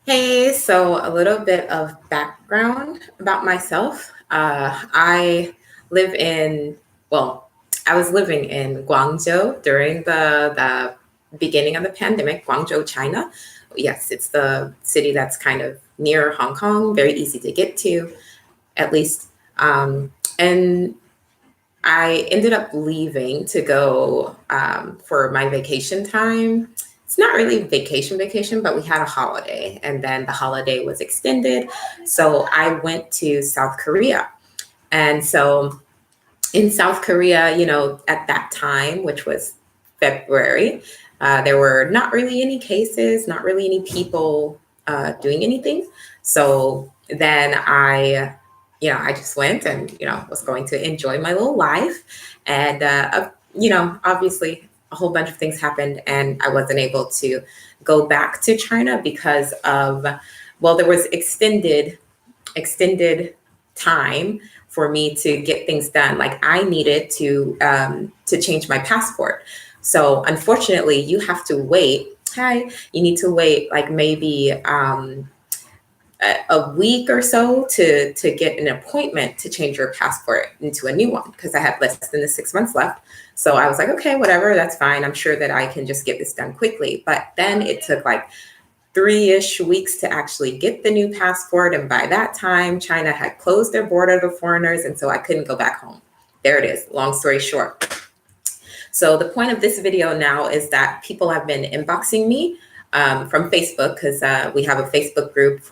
Hey, so a little bit of background about myself. I live in, well, I was living in Guangzhou during the beginning of the pandemic, Guangzhou, China. Yes, it's the city that's kind of near Hong Kong, very easy to get to, at least. And I ended up leaving to go for my vacation time. It's not really vacation, but we had a holiday, and then the holiday was extended. So I went to South Korea. And so in South Korea, at that time, which was February, there were not really any cases, not really any people doing anything. So then I just went and, was going to enjoy my little life. And, obviously a whole bunch of things happened and I wasn't able to go back to China because of, well, there was extended time for me to get things done. Like I needed to change my passport. So unfortunately, you have to wait. Hi, you need to wait like maybe a week or so to get an appointment to change your passport into a new one because I had less than the 6 months left. So I was like, okay, whatever, that's fine. I'm sure that I can just get this done quickly. But then it took like 3-ish weeks to actually get the new passport. And by that time, China had closed their border to foreigners. And so I couldn't go back home. There it is. Long story short. So the point of this video now is that people have been inboxing me from Facebook because we have a Facebook group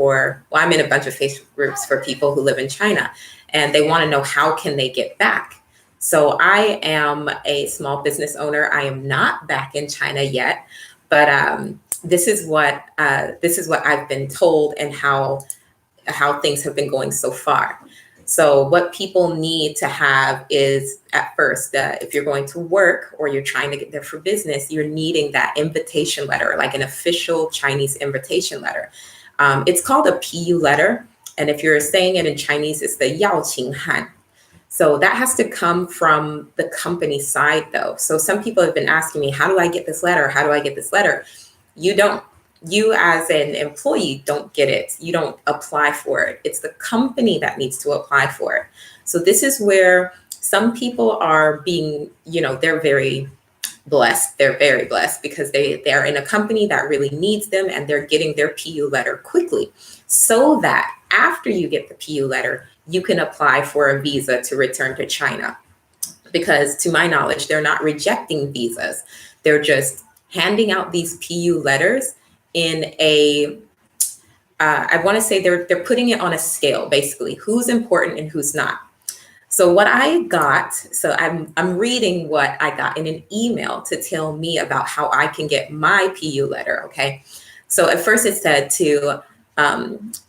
I'm in a bunch of Facebook groups for people who live in China and they want to know how can they get back. So I am a small business owner. I am not back in China yet, but this is what I've been told and how things have been going so far. So what people need to have is at first, if you're going to work or you're trying to get there for business, you're needing that invitation letter, like an official Chinese invitation letter. It's called a PU letter. And if you're saying it in Chinese, it's the Yao Qing Han. So that has to come from the company side though. So some people have been asking me, how do I get this letter? How do I get this letter? You as an employee don't get it. You don't apply for it. It's the company that needs to apply for it. So this is where some people are being, they're very blessed. They're very blessed because they're in a company that really needs them and they're getting their PU letter quickly so that after you get the PU letter, you can apply for a visa to return to China. Because to my knowledge, they're not rejecting visas. They're just handing out these PU letters in I want to say they're putting it on a scale, basically, who's important and who's not. So what I got, so I'm reading what I got in an email to tell me about how I can get my PU letter, okay? So at first it said to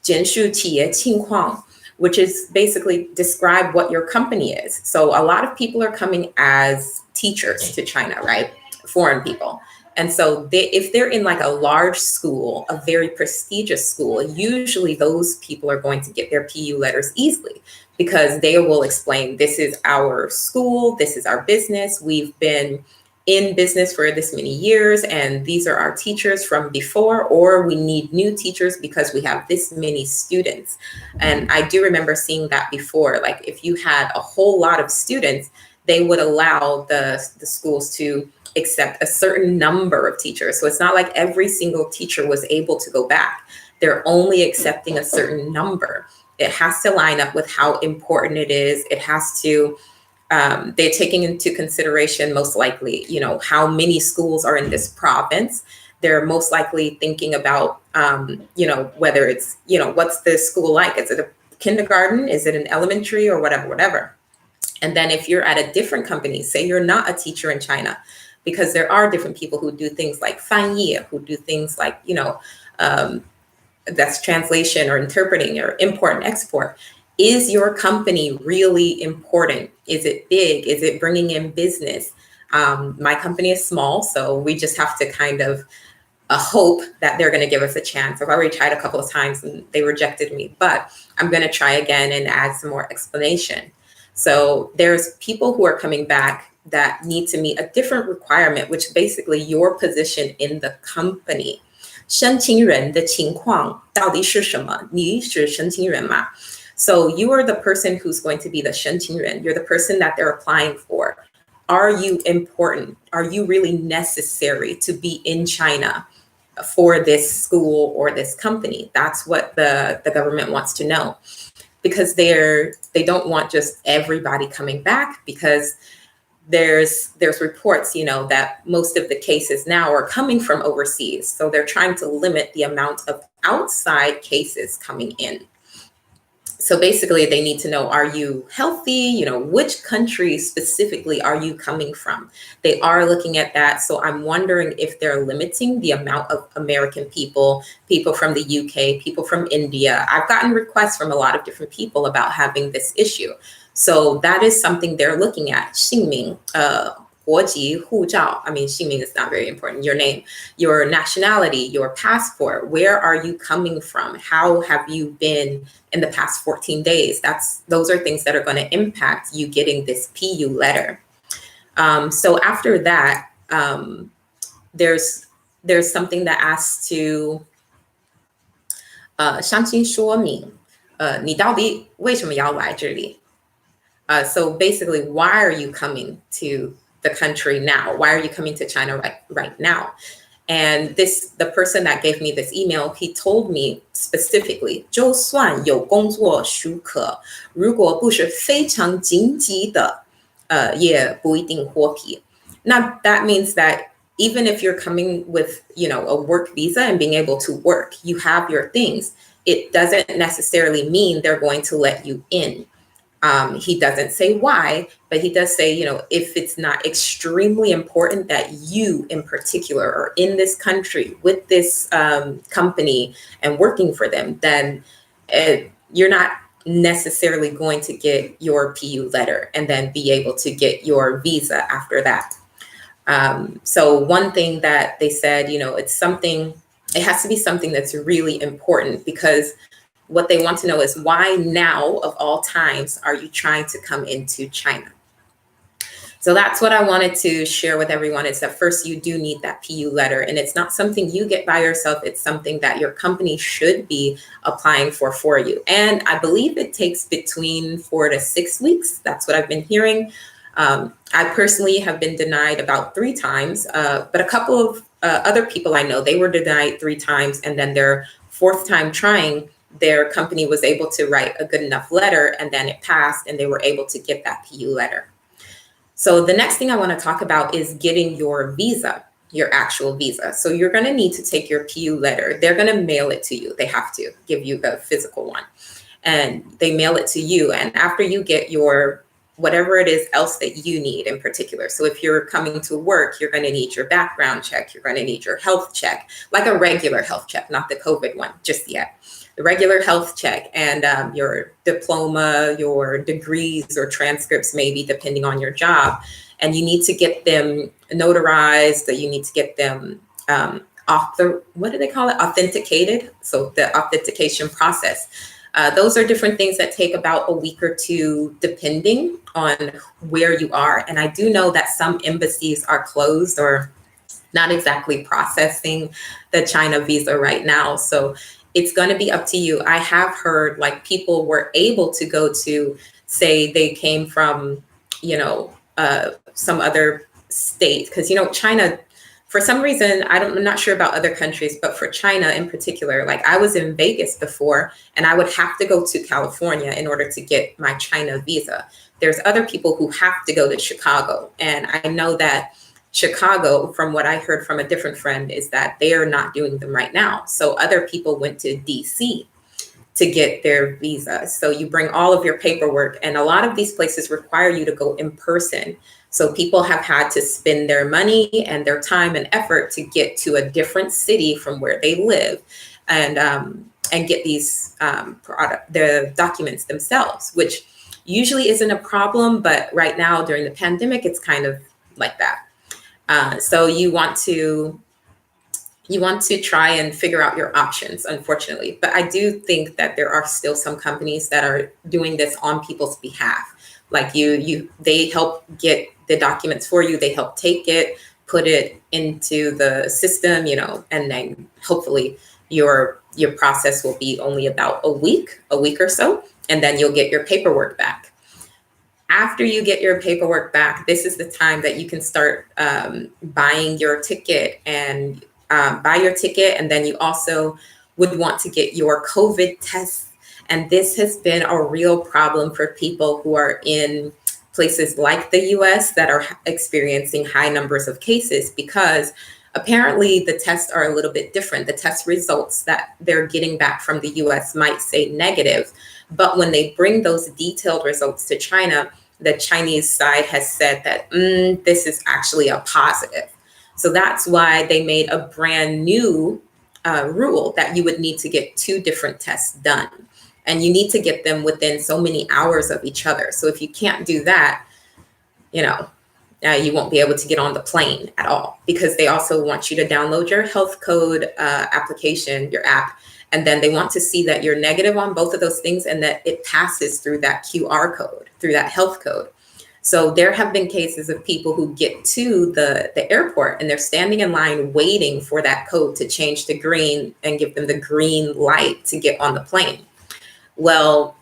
简述企业情况, which is basically describe what your company is. So a lot of people are coming as teachers to China, right? Foreign people. And so if they're in like a large school, a very prestigious school, usually those people are going to get their PU letters easily because they will explain, this is our school, this is our business, we've been in business for this many years, and these are our teachers from before, or we need new teachers because we have this many students. And I do remember seeing that before, like if you had a whole lot of students, they would allow the schools to accept a certain number of teachers. So it's not like every single teacher was able to go back. They're only accepting a certain number. It has to line up with how important it is. It has to, they're taking into consideration most likely, how many schools are in this province. They're most likely thinking about, whether it's, what's the school like? Is it a kindergarten? Is it an elementary or whatever? And then if you're at a different company, say you're not a teacher in China, because there are different people who do things like 翻译, who do things like, that's translation or interpreting or import and export. Is your company really important? Is it big? Is it bringing in business? My company is small, so we just have to kind of hope that they're going to give us a chance. I've already tried a couple of times and they rejected me, but I'm going to try again and add some more explanation. So there's people who are coming back that need to meet a different requirement, which basically your position in the company. 申请人的情况到底是什么？你是申请人吗？ So you are the person who's going to be the 申请人. You're the person that they're applying for. Are you important? Are you really necessary to be in China for this school or this company? That's what the government wants to know, because they don't want just everybody coming back, because there's reports, that most of the cases now are coming from overseas. So they're trying to limit the amount of outside cases coming in. So basically, they need to know, are you healthy? Which country specifically are you coming from? They are looking at that. So I'm wondering if they're limiting the amount of American people from the UK, people from India. I've gotten requests from a lot of different people about having this issue. So that is something they're looking at. 姓名, 国籍, 护照. I mean, 姓名 is not very important. Your name, your nationality, your passport. Where are you coming from? How have you been in the past 14 days? Those are things that are going to impact you getting this PU letter. So after that, there's something that asks to 详情说明你到底为什么要来这里? So basically, why are you coming to the country now? Why are you coming to China right now? And the person that gave me this email, he told me specifically, 就算有工作许可，如果不是非常紧急的，也不一定获批。Now that means that even if you're coming with, a work visa and being able to work, you have your things, it doesn't necessarily mean they're going to let you in. He doesn't say why, but he does say, if it's not extremely important that you in particular are in this country with this company and working for them, then you're not necessarily going to get your PU letter and then be able to get your visa after that. So one thing that they said, it has to be something that's really important, because what they want to know is, why now of all times are you trying to come into China? So that's what I wanted to share with everyone, is that first, you do need that PU letter, and it's not something you get by yourself. It's something that your company should be applying for you. And I believe it takes between 4 to 6 weeks. That's what I've been hearing. I personally have been denied about 3 times, but a couple of other people I know, they were denied 3 times, and then their 4th time trying, their company was able to write a good enough letter, and then it passed, and they were able to get that PU letter. So the next thing I want to talk about is getting your visa, your actual visa. So you're going to need to take your PU letter. They're going to mail it to you. They have to give you the physical one, and they mail it to you. And after you get your whatever it is else that you need in particular. So if you're coming to work, you're going to need your background check. You're going to need your health check, like a regular health check, not the COVID one just yet. The regular health check, and your diploma, your degrees or transcripts, maybe depending on your job. And you need to get them notarized, that you need to get them what do they call it? Authenticated. So the authentication process. Those are different things that take about a week or 2, depending on where you are. And I do know that some embassies are closed or not exactly processing the China visa right now. So it's going to be up to you. I have heard people were able to go to, say they came from, some other state, because, China, for some reason, I'm not sure about other countries, but for China in particular, I was in Vegas before, and I would have to go to California in order to get my China visa. There's other people who have to go to Chicago. And I know that Chicago, from what I heard from a different friend, is that they are not doing them right now. So other people went to DC to get their visa. So you bring all of your paperwork, and a lot of these places require you to go in person. So people have had to spend their money and their time and effort to get to a different city from where they live, and get these the documents themselves, which usually isn't a problem, but right now during the pandemic, it's kind of like that. So you want to try and figure out your options, unfortunately. But I do think that there are still some companies that are doing this on people's behalf. They help get the documents for you. They help take it, put it into the system, and then hopefully your process will be only about a week or so, and then you'll get your paperwork back. After you get your paperwork back, this is the time that you can start buying your ticket and buy your ticket. And then you also would want to get your COVID tests. And this has been a real problem for people who are in places like the US that are experiencing high numbers of cases, because apparently the tests are a little bit different. The test results that they're getting back from the US might say negative, but when they bring those detailed results to China, the Chinese side has said that this is actually a positive. So that's why they made a brand new rule that you would need to get 2 different tests done. And you need to get them within so many hours of each other. So if you can't do that, you won't be able to get on the plane at all, because they also want you to download your health code application, your app, and then they want to see that you're negative on both of those things and that it passes through that QR code, through that health code. So there have been cases of people who get to the airport and they're standing in line waiting for that code to change to green and give them the green light to get on the plane. Well,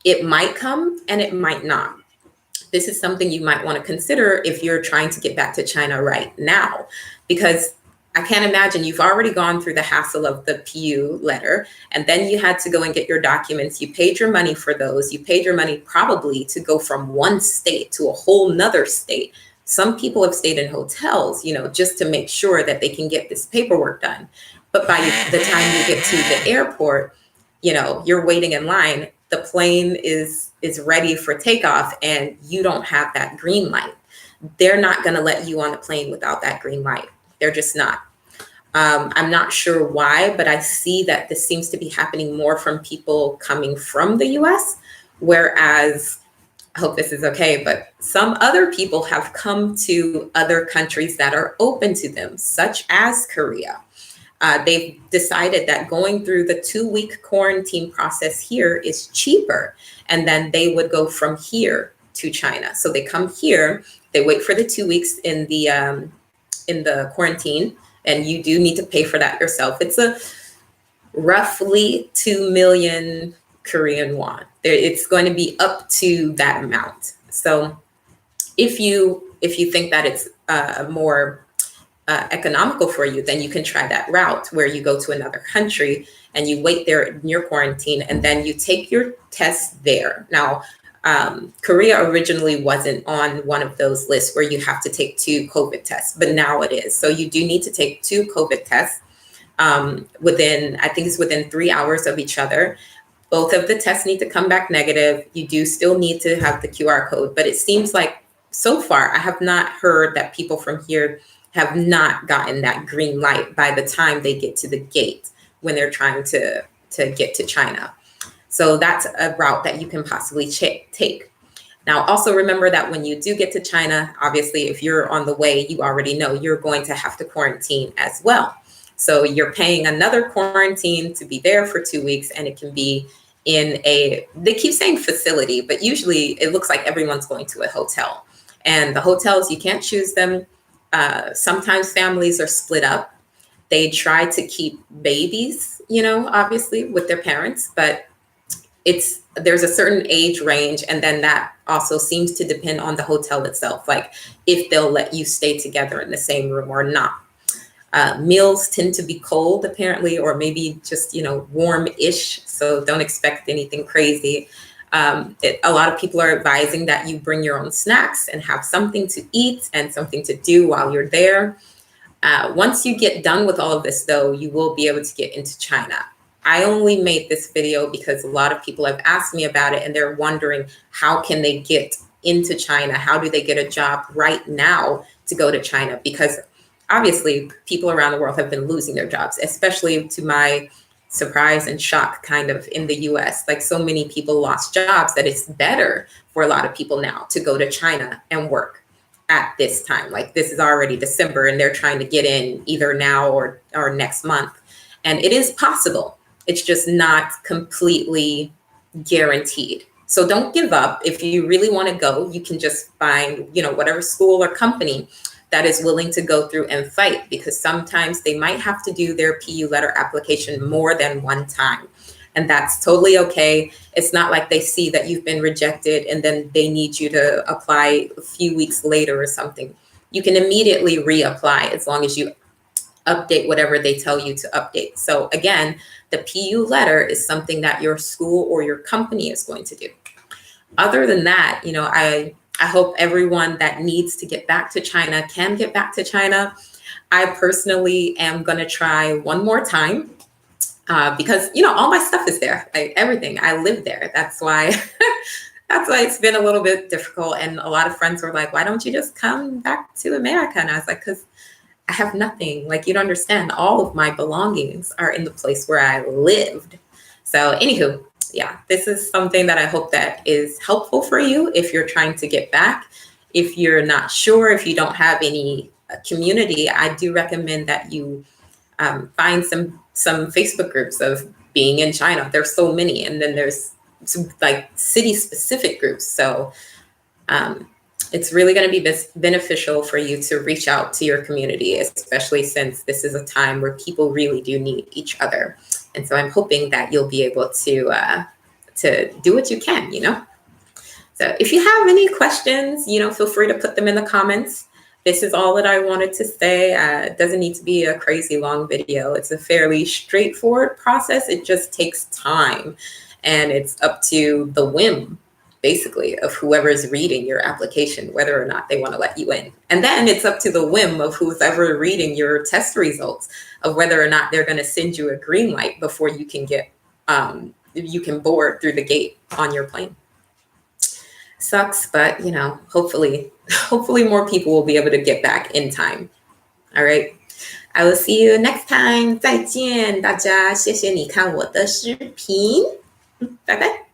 it might come and it might not. This is something you might want to consider if you're trying to get back to China right now, because I can't imagine you've already gone through the hassle of the PU letter, and then you had to go and get your documents. You paid your money for those. You paid your money probably to go from one state to a whole nother state. Some people have stayed in hotels, just to make sure that they can get this paperwork done. But by the time you get to the airport, you're waiting in line. The plane is ready for takeoff and you don't have that green light. They're not going to let you on the plane without that green light. They're just not. I'm not sure why, but I see that this seems to be happening more from people coming from the US, whereas, I hope this is okay, but some other people have come to other countries that are open to them, such as Korea. They've decided that going through the 2-week quarantine process here is cheaper, and then they would go from here to China. So they come here, they wait for the 2 weeks in the quarantine, and you do need to pay for that yourself. It's a roughly 2 million Korean won. It's going to be up to that amount. So if you think that it's more economical for you, then you can try that route where you go to another country and you wait there in your quarantine and then you take your test there. Now, Korea originally wasn't on one of those lists where you have to take 2 COVID tests, but now it is. So you do need to take 2 COVID tests within 3 hours of each other. Both of the tests need to come back negative. You do still need to have the QR code, but it seems like so far I have not heard that people from here have not gotten that green light by the time they get to the gate when they're trying to get to China. So that's a route that you can possibly take. Now, also remember that when you do get to China, obviously, if you're on the way, you already know you're going to have to quarantine as well. So you're paying another quarantine to be there for 2 weeks, and it can be they keep saying facility, but usually it looks like everyone's going to a hotel. And the hotels, you can't choose them. Sometimes families are split up. They try to keep babies, obviously with their parents, but there's a certain age range. And then that also seems to depend on the hotel itself, like if they'll let you stay together in the same room or not. Meals tend to be cold, apparently, or maybe just, warm-ish. So don't expect anything crazy. A lot of people are advising that you bring your own snacks and have something to eat and something to do while you're there. Once you get done with all of this, though, you will be able to get into China. I only made this video because a lot of people have asked me about it and they're wondering, how can they get into China? How do they get a job right now to go to China? Because obviously people around the world have been losing their jobs, especially to my surprise and shock kind of in the US. Like so many people lost jobs that it's better for a lot of people now to go to China and work at this time. Like this is already December and they're trying to get in either now or next month. And it is possible. It's just not completely guaranteed. So don't give up. If you really want to go, you can just find, whatever school or company that is willing to go through and fight, because sometimes they might have to do their PU letter application more than one time. And that's totally okay. It's not like they see that you've been rejected and then they need you to apply a few weeks later or something. You can immediately reapply as long as you update whatever they tell you to update. So again, the PU letter is something that your school or your company is going to do. Other than that, I hope everyone that needs to get back to China can get back to China. I personally am going to try one more time. Because all my stuff is there, everything. I live there. That's why it's been a little bit difficult. And a lot of friends were like, "Why don't you just come back to America?" And I was like, "Because I have nothing. Like, you don't understand. All of my belongings are in the place where I lived." So, anywho, yeah, this is something that I hope that is helpful for you if you're trying to get back. If you're not sure, if you don't have any community, I do recommend that you find some Facebook groups of being in China. There's so many, and then there's some like city specific groups. So it's really going to be beneficial for you to reach out to your community, especially since this is a time where people really do need each other. And so I'm hoping that you'll be able to do what you can, So if you have any questions, feel free to put them in the comments. This is all that I wanted to say. It doesn't need to be a crazy long video. It's a fairly straightforward process. It just takes time, and it's up to the whim, basically, of whoever's reading your application, whether or not they want to let you in. And then it's up to the whim of who's ever reading your test results, of whether or not they're going to send you a green light before you can you can board through the gate on your plane. Sucks, but hopefully more people will be able to get back in time. All right. I will see you next time. 再见，大家，谢谢你看我的视频，拜拜。